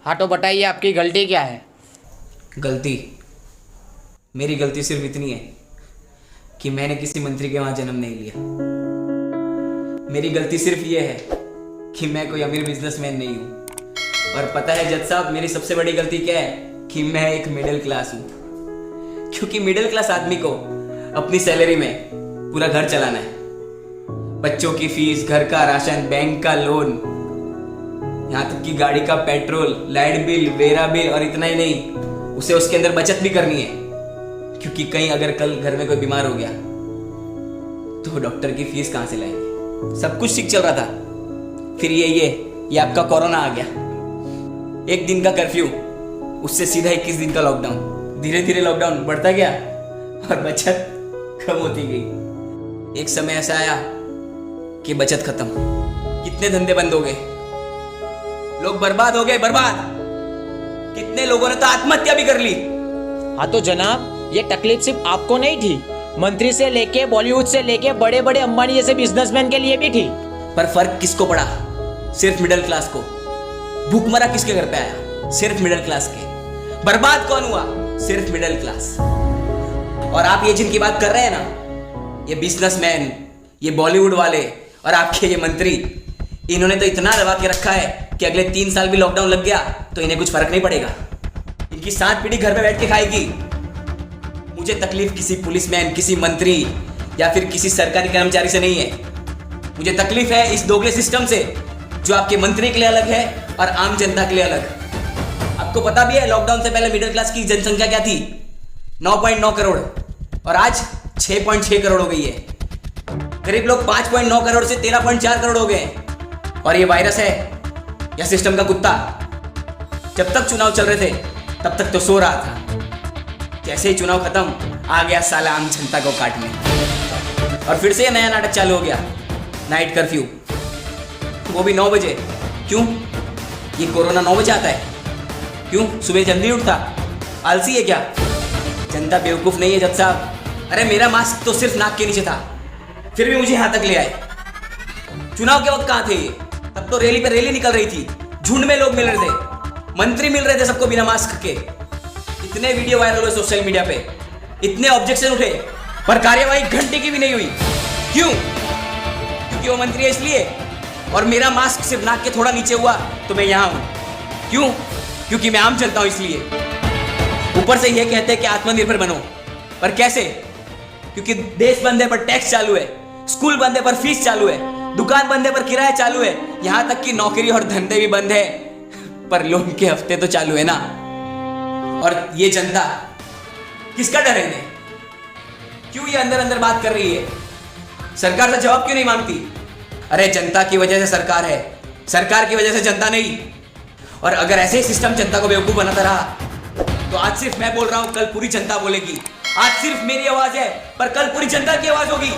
हाँ तो बताइए आपकी गलती क्या है। गलती, मेरी गलती सिर्फ इतनी है कि मैंने किसी मंत्री के वहां जन्म नहीं लिया। मेरी गलती सिर्फ ये है कि मैं कोई अमीर बिजनेसमैन नहीं हूं। और पता है जज साहब, मेरी सबसे बड़ी गलती क्या है कि मैं एक मिडिल क्लास हूं। क्योंकि मिडिल क्लास आदमी को अपनी सैलरी में पूरा घर चलाना है। बच्चों की फीस, घर का राशन, बैंक का लोन, यहाँ तक कि गाड़ी का petrol, light bill, vera bill, और इतना ही नहीं, उसे उसके अंदर बचत भी करनी है। क्योंकि कहीं अगर कल घर में कोई बीमार हो गया तो डॉक्टर की फीस कहां से लाएंगे। सब कुछ ठीक चल रहा था, फिर ये आपका कोरोना आ गया। 1 दिन का कर्फ्यू, उससे सीधा 21 दिन का लॉकडाउन। धीरे धीरे लॉकडाउन बढ़ता गया और बचत कम होती गई। एक समय ऐसा आया कि बचत खत्म, कितने धंधे बंद हो गए, लोग बर्बाद हो गए, बर्बाद। कितने लोगों ने तो आत्महत्या भी कर ली। हाँ तो जनाब, ये तकलीफ सिर्फ आपको नहीं थी, मंत्री से लेके बॉलीवुड से लेके बड़े बड़े अंबानी जैसे बिजनेसमैन के लिए भी थी। पर फर्क किसको पड़ा? सिर्फ मिडिल क्लास को। भूखमरा किसके घर पे आया? सिर्फ मिडिल क्लास के। बर्बाद कौन हुआ? सिर्फ मिडिल क्लास। और आप ये जिनकी बात कर रहे हैं ना, ये बिजनेसमैन, ये बॉलीवुड वाले और आपके ये मंत्री, इन्होंने तो इतना दबा के रखा है कि अगले 3 साल भी लॉकडाउन लग गया तो इन्हें कुछ फर्क नहीं पड़ेगा। इनकी 7 पीढ़ी घर पे बैठ के खाएगी। मुझे तकलीफ किसी पुलिसमैन, किसी मंत्री या फिर किसी सरकारी कर्मचारी से नहीं है। मुझे तकलीफ है इस दोगले सिस्टम से, जो आपके मंत्री के लिए अलग है और आम जनता के लिए अलग। आपको पता भी है लॉकडाउन से पहले मिडिल क्लास की जनसंख्या क्या थी? 9.9 करोड़, और आज 6.6 करोड़ हो गई है। गरीब लोग 5.9 करोड़ से 13.4 करोड़ हो गए। और ये वायरस है या सिस्टम का कुत्ता? जब तक चुनाव चल रहे थे तब तक तो सो रहा था, जैसे ही चुनाव खत्म आ गया साला आम जनता को काटने। और फिर से ये नया नाटक चालू हो गया, नाइट कर्फ्यू, वो भी 9 बजे। क्यों? ये कोरोना 9 बजे आता है? क्यों? सुबह जल्दी उठता? आलसी है क्या? जनता बेवकूफ नहीं है जज साहब। अरे मेरा मास्क तो सिर्फ नाक के नीचे था, फिर भी मुझे यहां तक ले आए। चुनाव के वक्त कहां थे ये? तब तो रैली पे रैली निकल रही थी, झुंड में लोग मिल रहे थे, मंत्री मिल रहे थे सबको बिना मास्क के। इतने वीडियो वायरल हुए सोशल मीडिया पे, इतने ऑब्जेक्शन उठे, पर कार्यवाही घंटे की भी नहीं हुई। क्यों? क्योंकि वो मंत्री है इसलिए। और मेरा मास्क सिर्फ नाक के थोड़ा नीचे हुआ तो मैं यहां हूं। क्यों? क्योंकि मैं आम जनता हूं इसलिए। ऊपर से ये कहते हैं कि आत्मनिर्भर बनो, पर कैसे? क्योंकि देश बंद है पर टैक्स चालू है, स्कूल बंद है पर फीस चालू है, दुकान बंद है पर किराया चालू है, यहां तक कि नौकरी और धंधे भी बंद है पर लोन के हफ्ते तो चालू है ना। और ये जनता, किसका डर है इन्हें? क्यों ये अंदर अंदर बात कर रही है? सरकार से जवाब क्यों नहीं मांगती? अरे जनता की वजह से सरकार है, सरकार की वजह से जनता नहीं। और अगर ऐसे ही सिस्टम जनता को बेवकूफ बनाता रहा तो आज सिर्फ मैं बोल रहा हूं, कल पूरी जनता बोलेगी। आज सिर्फ मेरी आवाज है पर कल पूरी जनता की आवाज होगी।